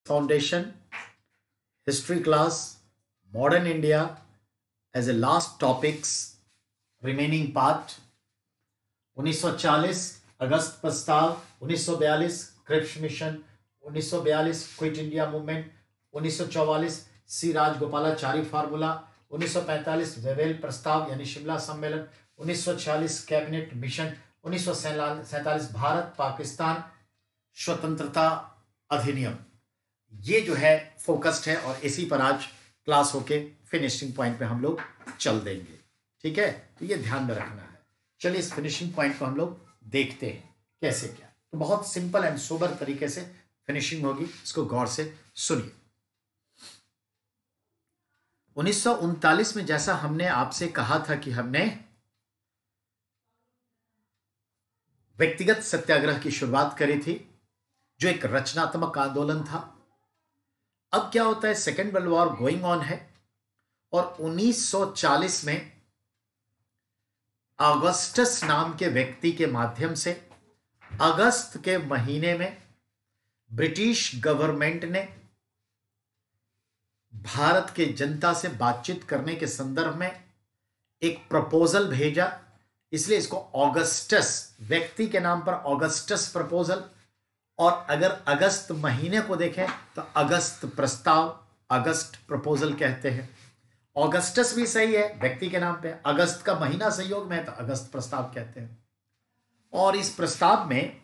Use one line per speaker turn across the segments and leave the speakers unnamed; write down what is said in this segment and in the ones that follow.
Foundation, History class, Modern India as a last topics, remaining part, 1940 अगस्त प्रस्ताव, 1942 Cripps Mission, 1942 Quit India Movement, 1944 C Rajagopalachari formula, 1945 Wavell प्रस्ताव यानी शिमला सम्मेलन, 1946 cabinet mission, 1947 Bharat Pakistan स्वतंत्रता अधिनियम। ये जो है फोकस्ड है और इसी पर आज क्लास होके फिनिशिंग पॉइंट पे हम लोग चल देंगे। ठीक है, तो ये ध्यान में रखना है। चलिए इस फिनिशिंग पॉइंट को हम लोग देखते हैं कैसे क्या। तो बहुत सिंपल एंड सोबर तरीके से फिनिशिंग होगी, इसको गौर से सुनिए। 1939 में जैसा हमने आपसे कहा था कि हमने व्यक्तिगत सत्याग्रह की शुरुआत करी थी, जो एक रचनात्मक आंदोलन था। अब क्या होता है, second world war going on है और 1940 में ऑगस्टस नाम के व्यक्ति के माध्यम से अगस्त के महीने में ब्रिटिश गवर्नमेंट ने भारत के जनता से बातचीत करने के संदर्भ में एक प्रपोजल भेजा। इसलिए इसको ऑगस्टस, व्यक्ति के नाम पर ऑगस्टस प्रपोजल, और अगर अगस्त महीने को देखें तो अगस्त प्रस्ताव, अगस्त प्रपोजल कहते हैं। ऑगस्टस भी सही है व्यक्ति के नाम पे, अगस्त का महीना संयोग में है तो अगस्त प्रस्ताव कहते हैं। और इस प्रस्ताव में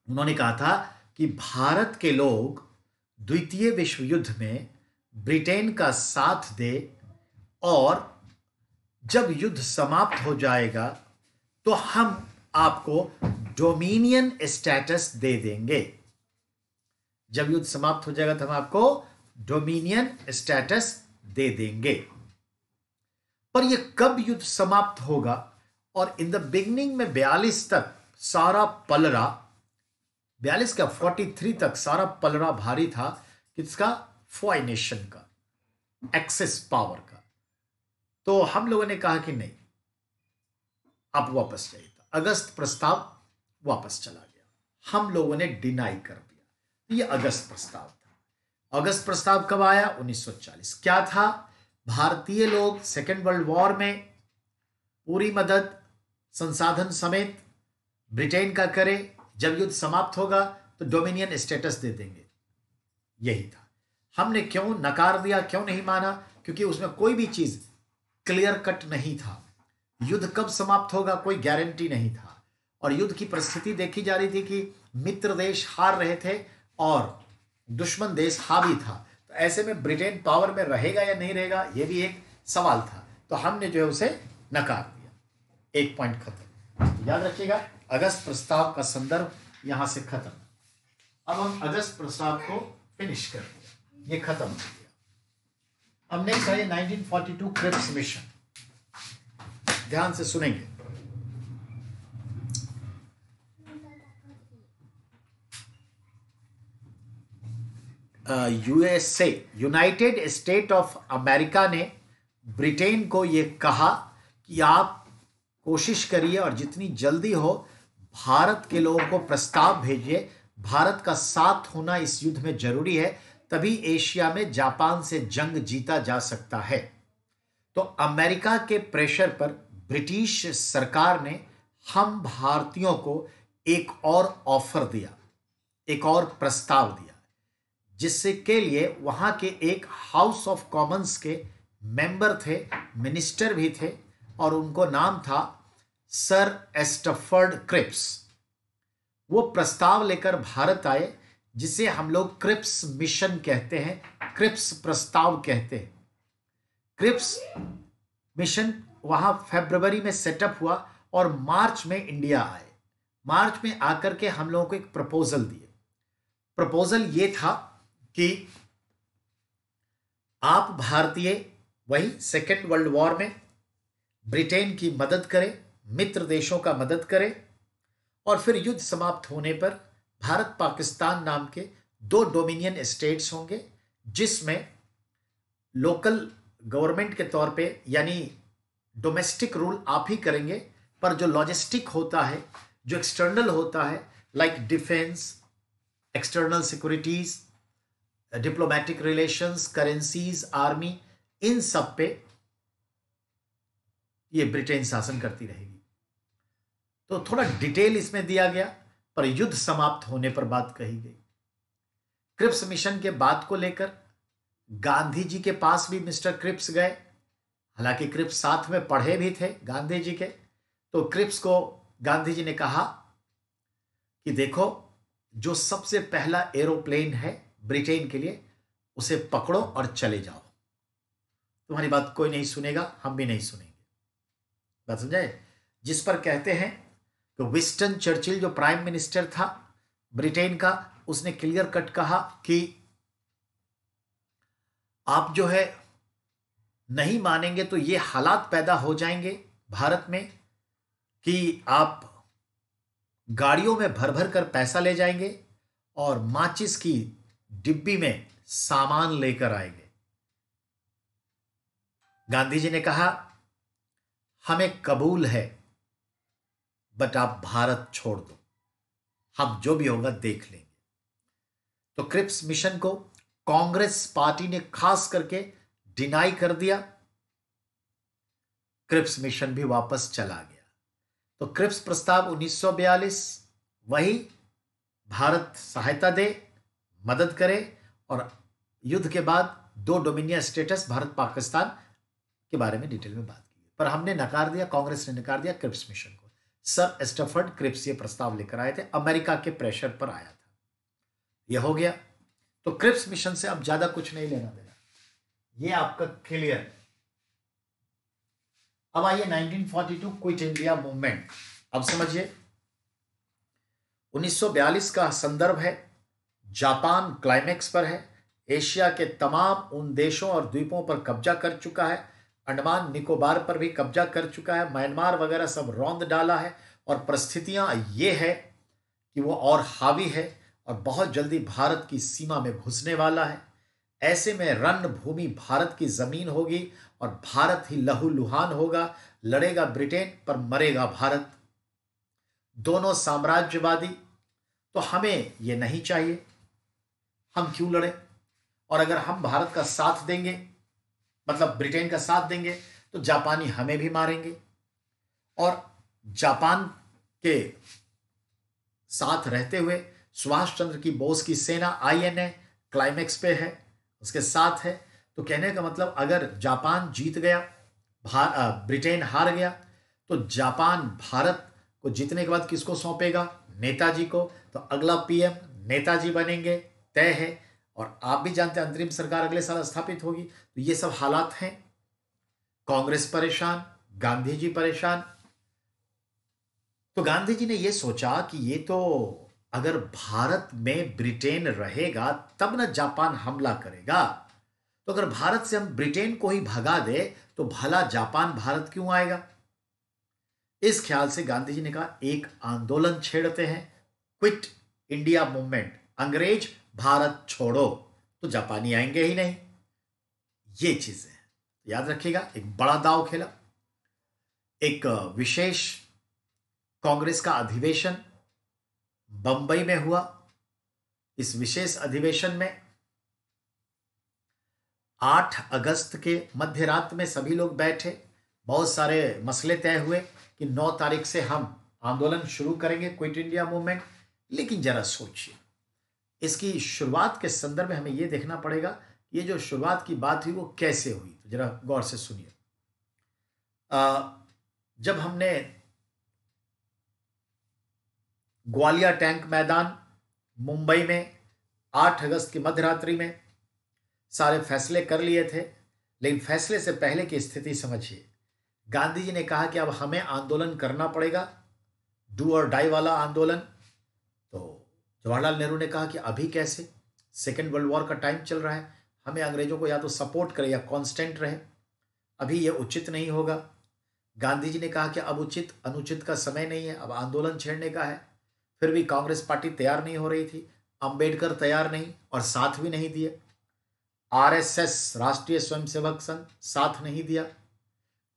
उन्होंने कहा था कि भारत के लोग द्वितीय विश्व युद्ध में ब्रिटेन का साथ दे और जब युद्ध समाप्त हो जाएगा तो हम आपको डोमिनियन स्टेटस दे देंगे। जब युद्ध समाप्त हो जाएगा तो हम आपको डोमिनियन स्टेटस दे देंगे। पर यह कब युद्ध समाप्त होगा? और इन द बिगनिंग में 42 तक सारा पलड़ा, 42 का 43 तक सारा पलड़ा भारी था किसका? फॉय नेशन का, एक्सेस पावर का। तो हम लोगों ने कहा कि नहीं, आप वापस जाइए। अगस्त प्रस्ताव वापस चला गया, हम लोगों ने डिनाई कर दिया। ये अगस्त प्रस्ताव था। अगस्त प्रस्ताव कब आया? 1940। क्या था? भारतीय लोग सेकेंड वर्ल्ड वॉर में पूरी मदद संसाधन समेत ब्रिटेन का करें, जब युद्ध समाप्त होगा तो डोमिनियन स्टेटस दे देंगे। यही था। हमने क्यों नकार दिया, क्यों नहीं माना? क्योंकि उसमें कोई भी चीज क्लियर कट नहीं था। युद्ध कब समाप्त होगा कोई गारंटी नहीं था, और युद्ध की परिस्थिति देखी जा रही थी कि मित्र देश हार रहे थे और दुश्मन देश हावी था। तो ऐसे में ब्रिटेन पावर में रहेगा या नहीं रहेगा, यह भी एक सवाल था। तो हमने जो है उसे नकार दिया। एक पॉइंट खत्म। याद रखिएगा, अगस्त प्रस्ताव का संदर्भ यहां से खत्म। अब हम अगस्त प्रस्ताव को फिनिश कर दिया, ये खत्म हो गया। अब नेक्स्ट है 1942 क्रिप्स मिशन। ध्यान से सुनेंगे। USA, United state of America ने ब्रिटेन को यह कहा कि आप कोशिश करिए और जितनी जल्दी हो भारत के लोगों को प्रस्ताव भेजिए। भारत का साथ होना इस युद्ध में जरूरी है, तभी एशिया में जापान से जंग जीता जा सकता है। तो अमेरिका के प्रेशर पर ब्रिटिश सरकार ने हम भारतीयों को एक और ऑफर दिया, एक और प्रस्ताव दिया, जिससे के लिए वहां के एक हाउस ऑफ कॉमन्स के मेंबर थे, मिनिस्टर भी थे, और उनको नाम था सर एस्टफर्ड क्रिप्स। वो प्रस्ताव लेकर भारत आए, जिसे हम लोग क्रिप्स मिशन कहते हैं, क्रिप्स प्रस्ताव कहते हैं। क्रिप्स मिशन वहां फरवरी में सेटअप हुआ और मार्च में इंडिया आए। मार्च में आकर के हम लोगों को एक प्रपोजल दिए। प्रपोजल ये था कि आप भारतीय वही सेकेंड वर्ल्ड वॉर में ब्रिटेन की मदद करें, मित्र देशों का मदद करें, और फिर युद्ध समाप्त होने पर भारत पाकिस्तान नाम के 2 डोमिनियन स्टेट्स होंगे, जिसमें लोकल गवर्नमेंट के तौर पे यानी डोमेस्टिक रूल आप ही करेंगे, पर जो लॉजिस्टिक होता है, जो एक्सटर्नल होता है, like defence, external securities, diplomatic relations, currencies, army, इन सब पे ये ब्रिटेन शासन करती रहेगी। तो थोड़ा डिटेल इसमें दिया गया, पर युद्ध समाप्त होने पर बात कही गई। क्रिप्स मिशन के बात को लेकर गांधी जी के पास भी मिस्टर क्रिप्स गए। हालांकि क्रिप्स साथ में पढ़े भी थे गांधी जी के। तो क्रिप्स को गांधी जी ने कहा कि देखो, जो सबसे पहला एरोप्लेन है ब्रिटेन के लिए, उसे पकड़ो और चले जाओ। तुम्हारी बात कोई नहीं सुनेगा, हम भी नहीं सुनेंगे। बात समझाए? जिस पर कहते हैं कि विंस्टन चर्चिल जो प्राइम मिनिस्टर था ब्रिटेन का, उसने क्लियर कट कहा कि आप जो है नहीं मानेंगे तो ये हालात पैदा हो जाएंगे भारत में कि आप गाड़ियों में भर भर कर पैसा ले जाएंगे और माचिस की डिब्बी में सामान लेकर आएंगे। गांधी जी ने कहा, हमें कबूल है, बट आप भारत छोड़ दो, हम जो भी होगा देख लेंगे। तो क्रिप्स मिशन को कांग्रेस पार्टी ने खास करके डिनाई कर दिया। क्रिप्स मिशन भी वापस चला गया। तो क्रिप्स प्रस्ताव 1942, वही भारत सहायता दे, मदद करे, और युद्ध के बाद 2 डोमिनियन स्टेटस भारत पाकिस्तान के बारे में डिटेल में बात की। पर हमने नकार दिया, कांग्रेस ने नकार दिया क्रिप्स मिशन को। सर स्टफर्ड क्रिप्स ये प्रस्ताव लेकर आए थे, अमेरिका के प्रेशर पर आया था। यह हो गया। तो क्रिप्स मिशन से अब ज्यादा कुछ नहीं लेना देना, ये आपका क्लियर। अब आइए 1942 क्विट इंडिया मूवमेंट। अब समझिए, 1942 का संदर्भ है, जापान क्लाइमेक्स पर है। एशिया के तमाम उन देशों और द्वीपों पर कब्जा कर चुका है, अंडमान निकोबार पर भी कब्जा कर चुका है, म्यांमार वगैरह सब रौंद डाला है, और परिस्थितियां ये है कि वो और हावी है और बहुत जल्दी भारत की सीमा में घुसने वाला है। ऐसे में रणभूमि भारत की जमीन होगी और भारत ही लहूलुहान होगा। लड़ेगा ब्रिटेन पर मरेगा भारत। दोनों साम्राज्यवादी। तो हमें ये नहीं चाहिए, हम क्यों लड़े? और अगर हम भारत का साथ देंगे, मतलब ब्रिटेन का साथ देंगे, तो जापानी हमें भी मारेंगे। और जापान के साथ रहते हुए सुभाष चंद्र की बोस की सेना INA क्लाइमेक्स पे है, उसके साथ है। तो कहने का मतलब, अगर जापान जीत गया, ब्रिटेन हार गया, तो जापान भारत को जीतने के बाद किसको सौंपेगा? नेताजी को। तो अगला PM नेताजी बनेंगे, तय है। और आप भी जानते हैं अंतरिम सरकार अगले साल स्थापित होगी। तो ये सब हालात हैं। कांग्रेस परेशान, गांधी जी परेशान। तो गांधी जी ने यह सोचा कि ये तो अगर भारत में ब्रिटेन रहेगा तब ना जापान हमला करेगा। तो अगर भारत से हम ब्रिटेन को ही भगा दे तो भला जापान भारत क्यों आएगा? इस ख्याल से गांधी जी ने कहा, एक आंदोलन छेड़ते हैं, क्विट इंडिया मूवमेंट, अंग्रेज भारत छोड़ो, तो जापानी आएंगे ही नहीं। ये चीजें हैं, याद रखिएगा। एक बड़ा दांव खेला। एक विशेष कांग्रेस का अधिवेशन बंबई में हुआ। इस विशेष अधिवेशन में 8 अगस्त के मध्य रात में सभी लोग बैठे। बहुत सारे मसले तय हुए कि 9 तारीख से हम आंदोलन शुरू करेंगे, क्विट इंडिया मूवमेंट। लेकिन जरा सोचिए, इसकी शुरुआत के संदर्भ में हमें यह देखना पड़ेगा, ये जो शुरुआत की बात हुई वो कैसे हुई। तो जरा गौर से सुनिए। जब हमने ग्वालियर टैंक मैदान मुंबई में 8 अगस्त की मध्यरात्रि में सारे फैसले कर लिए थे, लेकिन फैसले से पहले की स्थिति समझिए। गांधी जी ने कहा कि अब हमें आंदोलन करना पड़ेगा, डू और डाई वाला आंदोलन। तो जवाहरलाल नेहरू ने कहा कि अभी कैसे, सेकेंड वर्ल्ड वॉर का टाइम चल रहा है, हमें अंग्रेजों को या तो सपोर्ट करे या कांस्टेंट रहे, अभी यह उचित नहीं होगा। गांधी जी ने कहा कि अब उचित अनुचित का समय नहीं है, अब आंदोलन छेड़ने का है। फिर भी कांग्रेस पार्टी तैयार नहीं हो रही थी, अंबेडकर तैयार नहीं और साथ भी नहीं दिए। RSS राष्ट्रीय स्वयंसेवक संघ साथ नहीं दिया,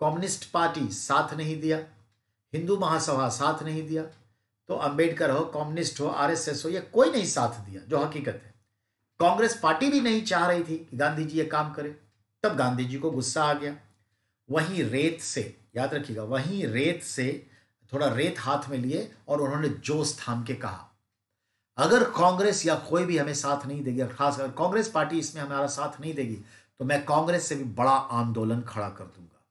कम्युनिस्ट पार्टी साथ नहीं दिया, हिंदू महासभा साथ नहीं दिया। तो अंबेडकर हो, कम्युनिस्ट हो, RSS हो, ये कोई नहीं साथ दिया, जो हकीकत है। कांग्रेस पार्टी भी नहीं चाह रही थी कि गांधी जी ये काम करें। तब गांधी जी को गुस्सा आ गया। वहीं रेत से, याद रखिएगा, वहीं रेत से थोड़ा रेत हाथ में लिए और उन्होंने जोश थाम के कहा, अगर कांग्रेस या कोई भी हमें साथ नहीं देगी, खासकर कांग्रेस पार्टी इसमें हमारा साथ नहीं देगी, तो मैं कांग्रेस से भी बड़ा आंदोलन खड़ा कर दूंगा।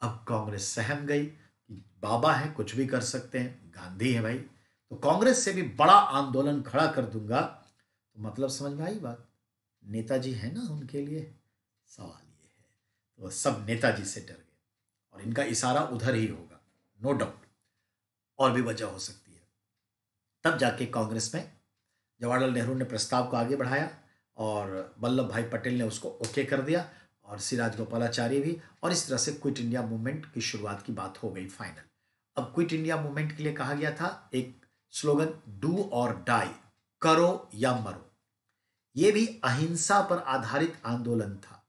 अब कांग्रेस सहम गई कि बाबा है, कुछ भी कर सकते हैं, गांधी है भाई, तो कांग्रेस से भी बड़ा आंदोलन खड़ा कर दूंगा। तो मतलब समझ में आई बात? नेताजी है ना उनके लिए, सवाल ये है। तो सब नेताजी से डर गए और इनका इशारा उधर ही होगा, नो डाउट। और भी वजह हो सकती है। तब जाके कांग्रेस में जवाहरलाल नेहरू ने प्रस्ताव को आगे बढ़ाया और वल्लभ भाई पटेल ने उसको ओके कर दिया और सी राजगोपालाचारी भी, और इस तरह से क्विट इंडिया मूवमेंट की शुरुआत की बात हो गई फाइनल। अब क्विट इंडिया मूवमेंट के लिए कहा गया था एक स्लोगन, डू और डाई, करो या मरो। यह भी अहिंसा पर आधारित आंदोलन था,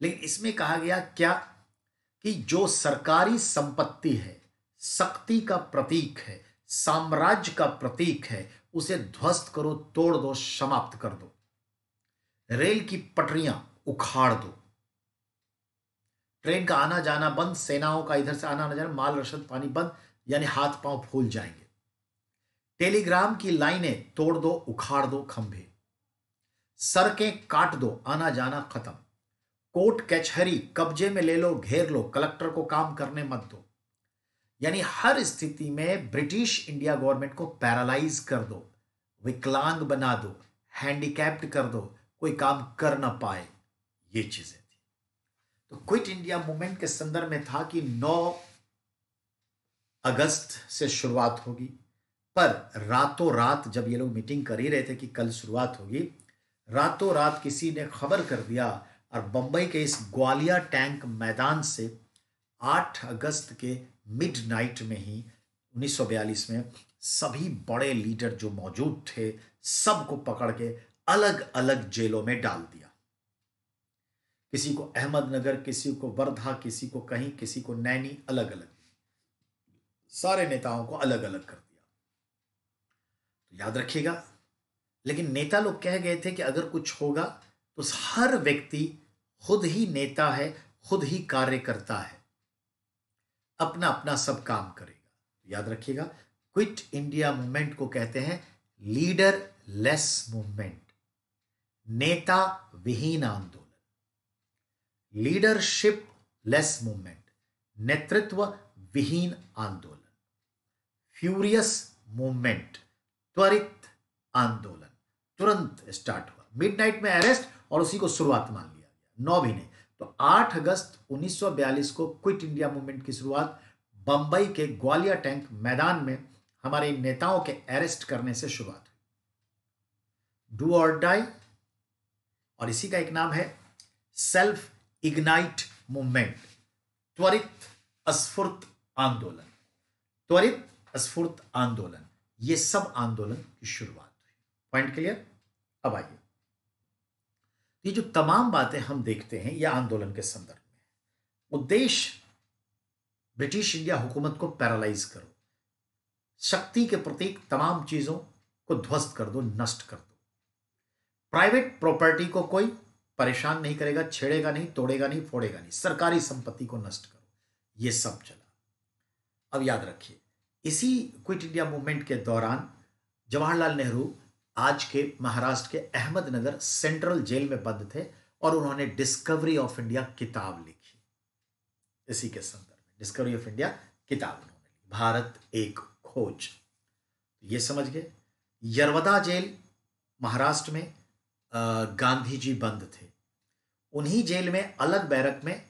लेकिन इसमें कहा गया क्या कि जो सरकारी संपत्ति है, शक्ति का प्रतीक है, साम्राज्य का प्रतीक है, उसे ध्वस्त करो, तोड़ दो, समाप्त कर दो। रेल की पटरियां उखाड़ दो, ट्रेन का आना जाना बंद, सेनाओं का इधर से आना जाना, माल रसद पानी बंद, यानी हाथ पांव फूल जाएंगे। टेलीग्राम की लाइनें तोड़ दो, उखाड़ दो खंभे, सड़कें काट दो, आना जाना खत्म, कोर्ट कचहरी कब्जे में ले लो, घेर लो, कलेक्टर को काम करने मत दो। यानी हर स्थिति में ब्रिटिश इंडिया गवर्नमेंट को पैरालाइज कर दो, विकलांग बना दो, हैंडीकैप्ड कर दो, कोई काम कर ना पाए, ये चीजें थी। तो क्विट इंडिया मूवमेंट के संदर्भ में था कि 9 अगस्त से शुरुआत होगी, पर रातों रात जब ये लोग मीटिंग कर ही रहे थे कि कल शुरुआत होगी, रातों रात किसी ने खबर कर दिया और बंबई के इस ग्वालियर टैंक मैदान से 8 अगस्त के मिडनाइट में ही 1942 में सभी बड़े लीडर जो मौजूद थे सबको पकड़ के अलग अलग जेलों में डाल दिया। किसी को अहमदनगर, किसी को वर्धा, किसी को कहीं, किसी को नैनी, अलग अलग, सारे नेताओं को अलग अलग कर दिया। तो याद रखिएगा, लेकिन नेता लोग कह गए थे कि अगर कुछ होगा तो हर व्यक्ति खुद ही नेता है, खुद ही कार्य करता है, अपना अपना सब काम करेगा। तो याद रखिएगा, क्विट इंडिया मूवमेंट को कहते हैं लीडर लेस मूवमेंट, नेता विहीन आंदोलन, लीडरशिप लेस मूवमेंट, नेतृत्व विहीन आंदोलन, फ्यूरियस मूवमेंट, त्वरित आंदोलन, तुरंत स्टार्ट हुआ, मिडनाइट में अरेस्ट और उसी को शुरुआत मान लिया गया, 9 भी नहीं। तो 8 अगस्त 1942 को क्विट इंडिया मूवमेंट की शुरुआत बंबई के ग्वालियर टैंक मैदान में हमारे नेताओं के अरेस्ट करने से शुरुआत हुई। डू और डाई, और इसी का एक नाम है सेल्फ इग्नाइट मूवमेंट, त्वरित स्फूर्त आंदोलन, त्वरित स्फूर्त आंदोलन, ये सब आंदोलन की शुरुआत हुई। Point clear? अब आइए, ये जो तमाम बातें हम देखते हैं यह आंदोलन के संदर्भ में, उद्देश्य ब्रिटिश इंडिया हुकूमत को पैरालाइज करो, शक्ति के प्रतीक तमाम चीजों को ध्वस्त कर दो, नष्ट कर दो, प्राइवेट प्रॉपर्टी को कोई परेशान नहीं करेगा, छेड़ेगा नहीं, तोड़ेगा नहीं, फोड़ेगा नहीं, सरकारी संपत्ति को नष्ट करो, यह सब चला। अब याद रखिए, इसी क्विट इंडिया मूवमेंट के दौरान जवाहरलाल नेहरू आज के महाराष्ट्र के अहमदनगर सेंट्रल जेल में बंद थे और उन्होंने डिस्कवरी ऑफ इंडिया किताब लिखी। इसी के संदर्भ में डिस्कवरी ऑफ इंडिया किताब उन्होंने लिखी, भारत एक खोज। ये समझ गए। यरवदा जेल महाराष्ट्र में गांधी जी बंद थे, उन्हीं जेल में अलग बैरक में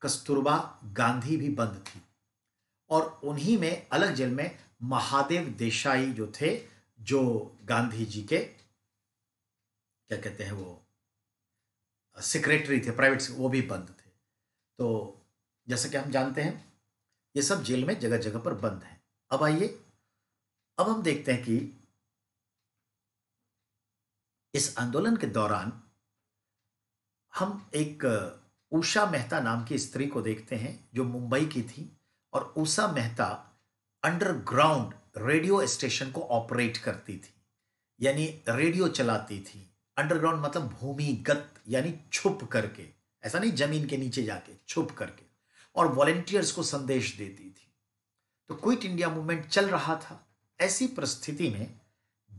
कस्तूरबा गांधी भी बंद थी, और उन्हीं में अलग जेल में महादेव देसाई जो थे, जो गांधी जी के क्या कहते हैं वो सेक्रेटरी थे, प्राइवेट, वो भी बंद थे। तो जैसा कि हम जानते हैं ये सब जेल में जगह जगह पर बंद हैं। अब आइए, अब हम देखते हैं कि इस आंदोलन के दौरान हम एक उषा मेहता नाम की स्त्री को देखते हैं जो मुंबई की थी, और Usha Mehta underground radio station को ऑपरेट करती थी। यानी रेडियो चलाती थी। अंडरग्राउंड मतलब भूमिगत, यानी छुप करके, ऐसा नहीं जमीन के नीचे जाके, छुप करके, और वॉलेंटियर्स को संदेश देती थी। तो क्विट इंडिया मूवमेंट चल रहा था। ऐसी परिस्थिति में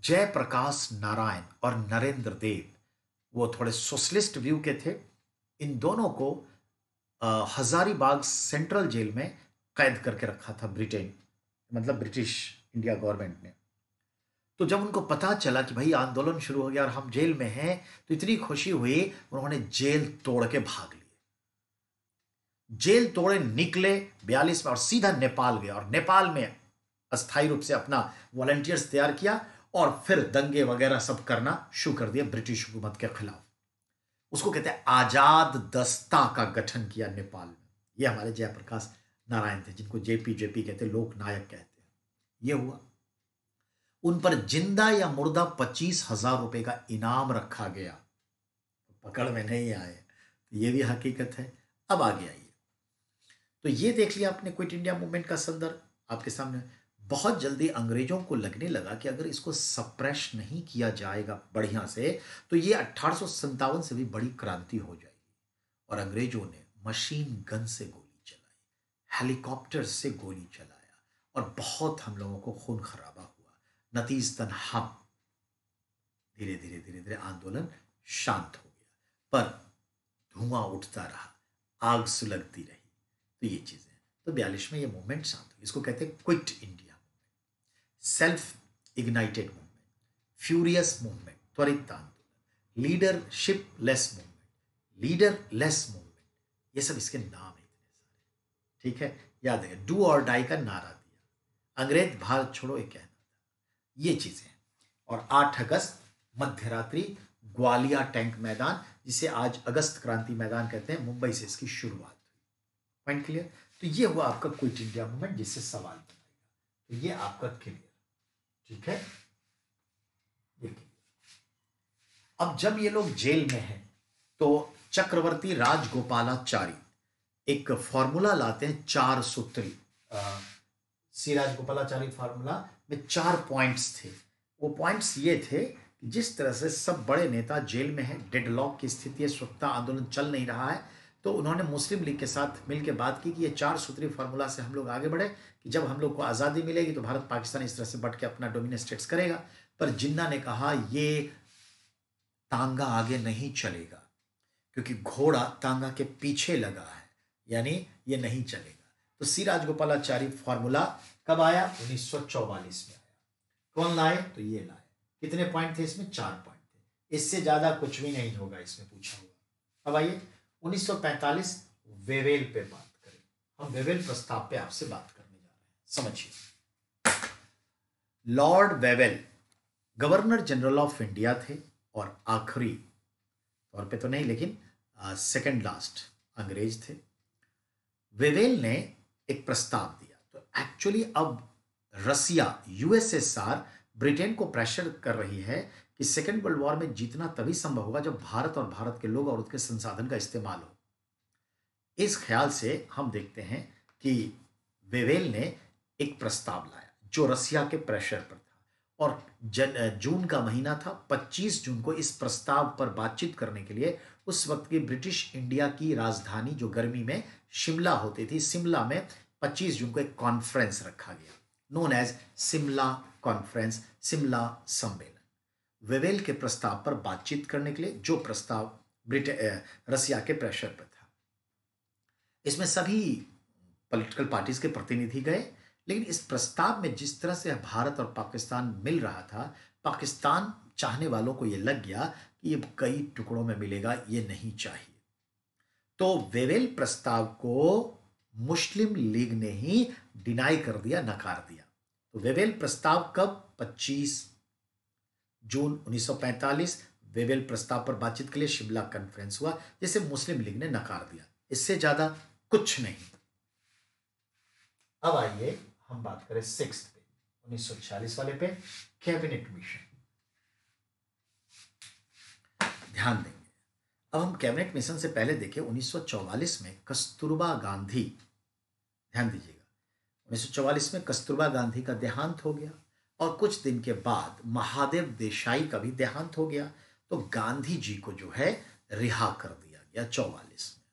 जयप्रकाश नारायण और नरेंद्र देव, वो थोड़े सोशलिस्ट व्यू के थे। इन दोनों को हजारीबाग सेंट्रल जेल में कैद करके रखा था ब्रिटेन, मतलब ब्रिटिश इंडिया गवर्नमेंट ने। तो जब उनको पता चला कि भाई आंदोलन शुरू हो गया और हम जेल में हैं, तो इतनी खुशी हुई, उन्होंने जेल तोड़ के भाग लिए। जेल तोड़े निकले 42 में और सीधा नेपाल गया, और नेपाल में अस्थायी रूप से अपना वॉलंटियर्स तैयार किया और फिर दंगे वगैरह सब करना शुरू कर दिया ब्रिटिश हुकूमत के खिलाफ। उसको कहते हैं आजाद दस्ता का गठन किया नेपाल में। ये हमारे जयप्रकाश नारायण थे, जिनको जेपी जेपी कहते, लोक नायक कहते हैं। ये हुआ। उन पर जिंदा या मुर्दा 25,000 रुपए का इनाम रखा गया। पकड़ में नहीं आए, ये भी हकीकत है। अब आगे आइए, तो ये देख लिया आपने क्विट इंडिया मूवमेंट का संदर्भ आपके सामने। बहुत जल्दी अंग्रेजों को लगने लगा कि अगर इसको सप्रेश नहीं किया जाएगा बढ़िया से, तो ये 1857 से भी बड़ी क्रांति हो जाएगी। और अंग्रेजों ने मशीन गन से गोली चलाई, हेलीकॉप्टर से गोली चलाया, और बहुत हम लोगों को खून खराबा हुआ। नतीजतन हम धीरे धीरे धीरे धीरे आंदोलन शांत हो गया, पर धुआं उठता रहा, आग सुलगती रही। तो ये चीजें, तो 42 में ये मूवमेंट शांत हुई। इसको कहते हैं quit India movement, self ignited movement, furious movement, त्वरित आंदोलन, leadership less movement, leader less movement, ये सब इसके नाम है इतने सारे। ठीक है, याद है, डू और डाई का नारा दिया, अंग्रेज भारत छोड़ो एक कहना था, ये चीजें। और 8 अगस्त मध्यरात्रि ग्वालियर टैंक मैदान, जिसे आज अगस्त क्रांति मैदान कहते हैं, मुंबई से इसकी शुरुआत हुई। Point clear? तो ये हुआ आपका क्विट इंडिया मूवमेंट, जिससे सवाल बनाएगा। तो ये आपका क्लियर, ठीक है, ये क्लियर। अब जब ये लोग जेल में हैं, तो चक्रवर्ती राजगोपालाचारी एक फॉर्मूला लाते हैं, 4 सूत्री। सी राजगोपालाचारी फॉर्मूला में 4 पॉइंट्स थे। वो पॉइंट्स ये थे कि जिस तरह से सब बड़े नेता जेल में हैं, डेडलॉक की स्थिति है, स्वतंत्रता आंदोलन चल नहीं रहा है, तो उन्होंने मुस्लिम लीग के साथ मिलकर बात की कि ये 4 सूत्री फार्मूला से हम लोग आगे बढ़े, कि जब हम लोग को आज़ादी मिलेगी तो भारत पाकिस्तान इस तरह से बढ़ के अपना डोमिनेट स्टेट्स करेगा। पर जिन्ना ने कहा ये तांगा आगे नहीं चलेगा, क्योंकि घोड़ा तांगा के पीछे लगा है, यानी ये नहीं चलेगा। तो सी राजगोपालाचारी फॉर्मूला कब आया? 1944 में आया। कौन लाए? तो ये लाए। कितने पॉइंट थे इसमें? 4 पॉइंट थे, इससे ज्यादा कुछ भी नहीं होगा इसमें पूछा हुआ। अब आइए 1945 वेवेल पे बात करें। हम वेवेल प्रस्ताव पे आपसे बात करने जा रहे हैं, समझिए। Lord Wavell governor general of India थे, और आखिरी तौर पे तो नहीं, लेकिन सेकंड लास्ट अंग्रेज थे। वेवेल ने एक प्रस्ताव दिया। तो एक्चुअली अब रसिया, यूएसएसआर ब्रिटेन को प्रेशर कर रही है कि सेकेंड वर्ल्ड वॉर में जीतना तभी संभव होगा जब भारत और भारत के लोग और उसके संसाधन का इस्तेमाल हो। इस ख्याल से हम देखते हैं कि वेवेल ने एक प्रस्ताव लाया जो रसिया के प्रेशर पर था, और जून का महीना था। 25 जून को इस प्रस्ताव पर बातचीत करने के लिए उस वक्त की ब्रिटिश इंडिया की राजधानी, जो गर्मी में शिमला होती थी, शिमला में 25 जून को एक कॉन्फ्रेंस रखा गया, known as Shimla conference, Shimla सम्मेलन। वेवेल के प्रस्ताव पर बातचीत करने के लिए, जो प्रस्ताव रसिया के प्रेशर पर था। इसमें सभी पॉलिटिकल पार्टीज के प्रतिनिधि गए, लेकिन इस प्रस्ताव में जिस तरह से भारत और पाकिस्तान मिल रहा था, पाकिस्तान चाहने वालों को यह लग गया कि ये कई टुकड़ों में मिलेगा, ये नहीं चाहिए। तो वेवेल प्रस्ताव को मुस्लिम लीग ने ही डिनाई कर दिया, नकार दिया। तो वेवेल प्रस्ताव कब? 25 जून 1945 वेवेल प्रस्ताव पर बातचीत के लिए शिमला कॉन्फ्रेंस हुआ, जिसे मुस्लिम लीग ने नकार दिया। इससे ज्यादा कुछ नहीं। अब आइए हम बात करें 6 पे, 1946 वाले पे, कैबिनेट मिशन। ध्यान देंगे। अब हम कैबिनेट मिशन से पहले देखें 1944 में कस्तूरबा गांधी, ध्यान दीजिएगा, 1944 में कस्तूरबा गांधी का देहांत हो गया। और कुछ दिन के बाद महादेव देसाई का भी देहांत हो गया, तो गांधी जी को जो है रिहा कर दिया गया 44 में।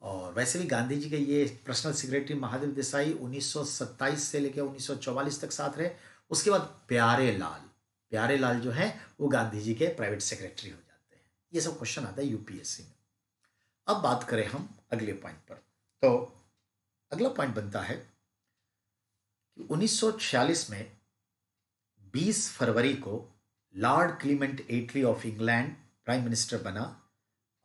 और वैसे भी गांधी जी के ये पर्सनल सेक्रेटरी महादेव देसाई 1927 से लेकर 1944 तक साथ रहे। उसके बाद प्यारे लाल जो है वो गांधी जी के प्राइवेट सेक्रेटरी हो जाते हैं। ये सब क्वेश्चन आता है यूपीएससी में। अब बात करें हम अगले पॉइंट पर, तो अगला पॉइंट बनता है कि 1946 में 20 फरवरी को Lord Clement Attlee of England prime minister बना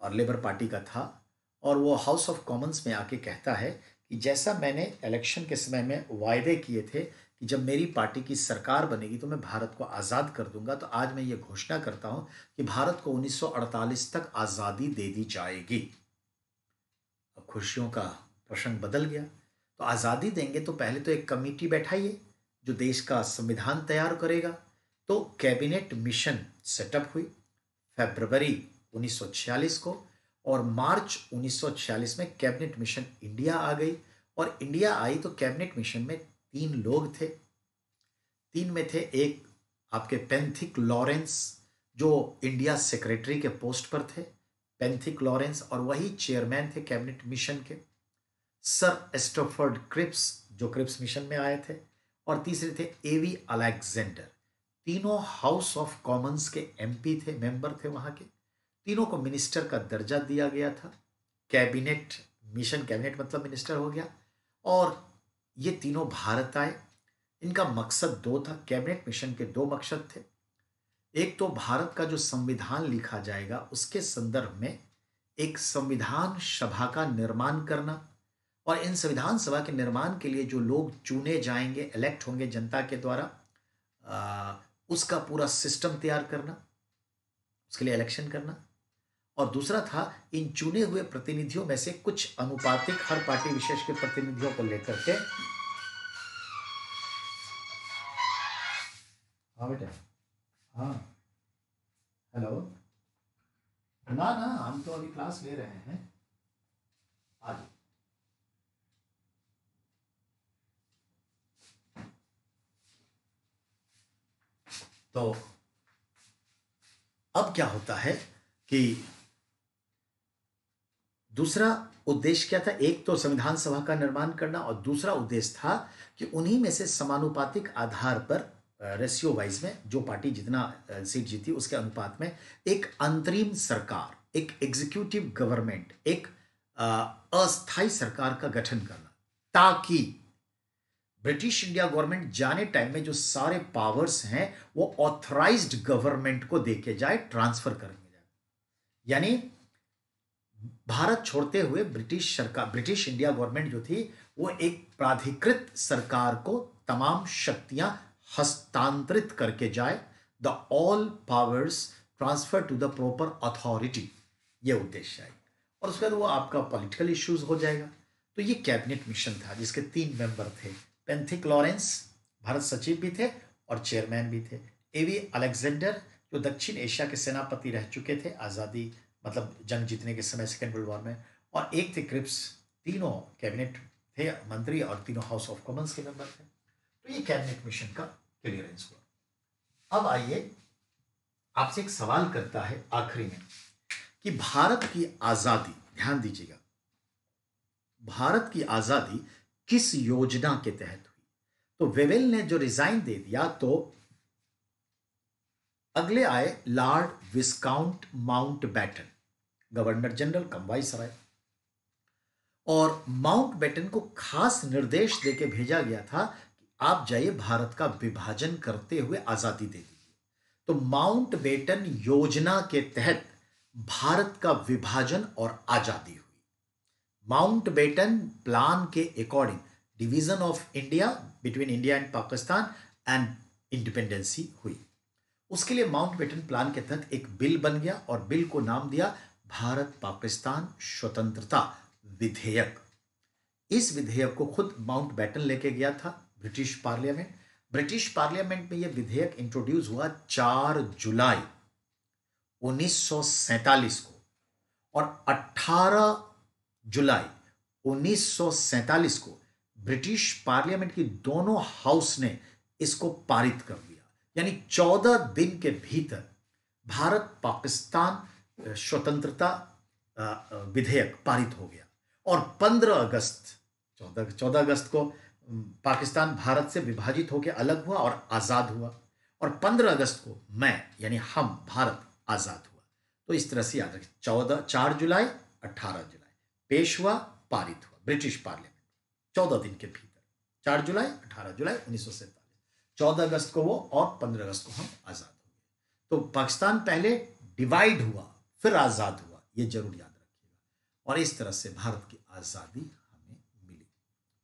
और लेबर पार्टी का था। और वो हाउस ऑफ कॉमन्स में आके कहता है कि जैसा मैंने इलेक्शन के समय में वायदे किए थे कि जब मेरी पार्टी की सरकार बनेगी तो मैं भारत को आज़ाद कर दूंगा, तो आज मैं ये घोषणा करता हूं कि भारत को 1948 तक आज़ादी दे दी जाएगी। अब खुशियों का प्रसंग बदल गया। तो आज़ादी देंगे तो पहले तो एक कमेटी बैठाइए जो देश का संविधान तैयार करेगा। तो कैबिनेट मिशन सेटअप हुई फरवरी 1946 को, और मार्च 1946 में कैबिनेट मिशन इंडिया आ गई। और इंडिया आई तो कैबिनेट मिशन में 3 लोग थे। 3 में थे एक आपके पेंथिक लॉरेंस जो इंडिया सेक्रेटरी के पोस्ट पर थे, पेंथिक लॉरेंस, और वही चेयरमैन थे कैबिनेट मिशन के। सर स्टफर्ड क्रिप्स जो क्रिप्स मिशन में आए थे, और तीसरे थे एवी अलेक्जेंडर। तीनों हाउस ऑफ कॉमन्स के एमपी थे, मेंबर थे वहां के। तीनों को मिनिस्टर का दर्जा दिया गया था। कैबिनेट मिशन, कैबिनेट मतलब मिनिस्टर हो गया। और ये तीनों भारत आए। इनका मकसद 2 था। कैबिनेट मिशन के 2 मकसद थे। एक तो भारत का जो संविधान लिखा जाएगा उसके संदर्भ में एक संविधान सभा का निर्माण करना, और इन संविधान सभा के निर्माण के लिए जो लोग चुने जाएंगे, इलेक्ट होंगे जनता के द्वारा, उसका पूरा सिस्टम तैयार करना, उसके लिए इलेक्शन करना। और दूसरा था इन चुने हुए प्रतिनिधियों में से कुछ अनुपातिक हर पार्टी विशेष के प्रतिनिधियों को लेकर के। हाँ बेटा, हाँ, हेलो। ना ना, हम तो अभी क्लास ले रहे हैं आज। तो अब क्या होता है कि दूसरा उद्देश्य क्या था? एक तो संविधान सभा का निर्माण करना, और दूसरा उद्देश्य था कि उन्हीं में से समानुपातिक आधार पर रेशियो वाइज में जो पार्टी जितना सीट जीती उसके अनुपात में एक अंतरिम सरकार, एक एग्जीक्यूटिव गवर्नमेंट, एक अस्थाई सरकार का गठन करना, ताकि ब्रिटिश इंडिया गवर्नमेंट जाने टाइम में जो सारे पावर्स हैं वो ऑथराइज्ड गवर्नमेंट को देके जाए, ट्रांसफर करके जाए। यानी भारत छोड़ते हुए ब्रिटिश सरकार, ब्रिटिश इंडिया गवर्नमेंट जो थी वो एक प्राधिकृत सरकार को तमाम शक्तियां हस्तांतरित करके जाए, the all powers transfer to the proper authority, ये उद्देश्य है। और उसके बाद वो आपका पॉलिटिकल इश्यूज हो जाएगा। तो ये कैबिनेट मिशन था जिसके 3 मेंबर थे। पेंथिक लॉरेंस भारत सचिव भी थे और चेयरमैन भी थे। एवी अलेक्जेंडर जो दक्षिण एशिया के सेनापति रह चुके थे आज़ादी मतलब जंग जीतने के समय सेकेंड वर्ल्ड वॉर में, और एक थे क्रिप्स। तीनों कैबिनेट थे मंत्री और तीनों हाउस ऑफ कॉमन्स के मेंबर थे। तो ये कैबिनेट मिशन का क्लियरेंस हुआ। अब आइए, आपसे एक सवाल करता है आखिरी में कि भारत की आजादी, ध्यान दीजिएगा, भारत की आजादी किस योजना के तहत हुई? तो वेवेल ने जो रिजाइन दे दिया, तो अगले आए लॉर्ड विस्काउंट माउंटबेटन, गवर्नर जनरल कम वाइसराय। और माउंटबेटन को खास निर्देश देके भेजा गया था कि आप जाइए भारत का विभाजन करते हुए आजादी दे दीजिए। तो माउंटबेटन योजना के तहत भारत का विभाजन और आजादी हुई। माउंटबेटन प्लान के according division of India between India and Pakistan and independency हुई। उसके लिए माउंटबेटन प्लान के तहत एक बिल बन गया और बिल को नाम दिया भारत पाकिस्तान स्वतंत्रता विधेयक। इस विधेयक को खुद माउंटबेटन लेके गया था ब्रिटिश पार्लियामेंट। ब्रिटिश पार्लियामेंट में यह विधेयक इंट्रोड्यूस हुआ 4 जुलाई 1947 को, और 18 जुलाई 1947 को ब्रिटिश पार्लियामेंट की दोनों हाउस ने इसको पारित कर दिया, यानी 14 दिन के भीतर भारत पाकिस्तान स्वतंत्रता विधेयक पारित हो गया। और 15 अगस्त 14 अगस्त को पाकिस्तान भारत से विभाजित होकर अलग हुआ और आजाद हुआ, और 15 अगस्त को मैं यानी हम भारत आजाद हुआ। तो इस तरह से याद रखें, 4 जुलाई 18 जुलाई पेश हुआ, पारित हुआ ब्रिटिश पार्लियामेंट 14 दिन के भीतर, 4 जुलाई 18 जुलाई 1947, 14 अगस्त को वो और 15 अगस्त को हम आजाद हो गए। तो पाकिस्तान पहले डिवाइड हुआ फिर आजाद हुआ, ये जरूर याद रखिएगा। और इस तरह से भारत की आजादी हमें मिली।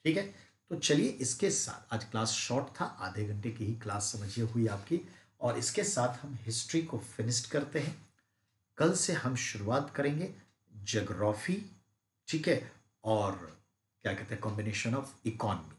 ठीक है, तो चलिए इसके साथ, आज क्लास शॉर्ट था, आधे घंटे की ही क्लास समझिए हुई आपकी, और इसके साथ हम हिस्ट्री को फिनिश करते हैं। कल से हम शुरुआत करेंगे ज्योग्राफी, ठीक है, और क्या कहते हैं कॉम्बिनेशन ऑफ इकोनॉमी।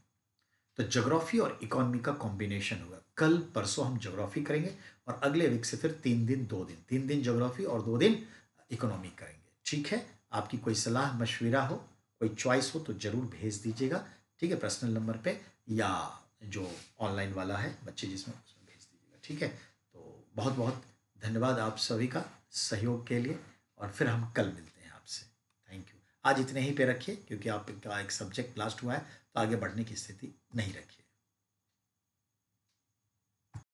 तो ज्योग्राफी और इकोनॉमी का कॉम्बिनेशन होगा। कल परसों हम ज्योग्राफी करेंगे और अगले वीक से फिर 3 दिन 2 दिन, 3 दिन ज्योग्राफी और 2 दिन इकोनॉमी करेंगे। ठीक है, आपकी कोई सलाह मशविरा हो, कोई चॉइस हो तो जरूर भेज दीजिएगा। ठीक है, पर्सनल नंबर पे या जो ऑनलाइन वाला है बच्चे जिसमें, उसमें भेज दीजिएगा। ठीक है, तो बहुत बहुत धन्यवाद आप सभी का सहयोग के लिए, और फिर हम कल मिलते हैं आपसे। Thank you. आज इतने ही पे रखिए, क्योंकि आपका एक सब्जेक्ट लास्ट हुआ है तो आगे बढ़ने की स्थिति नहीं रखिए।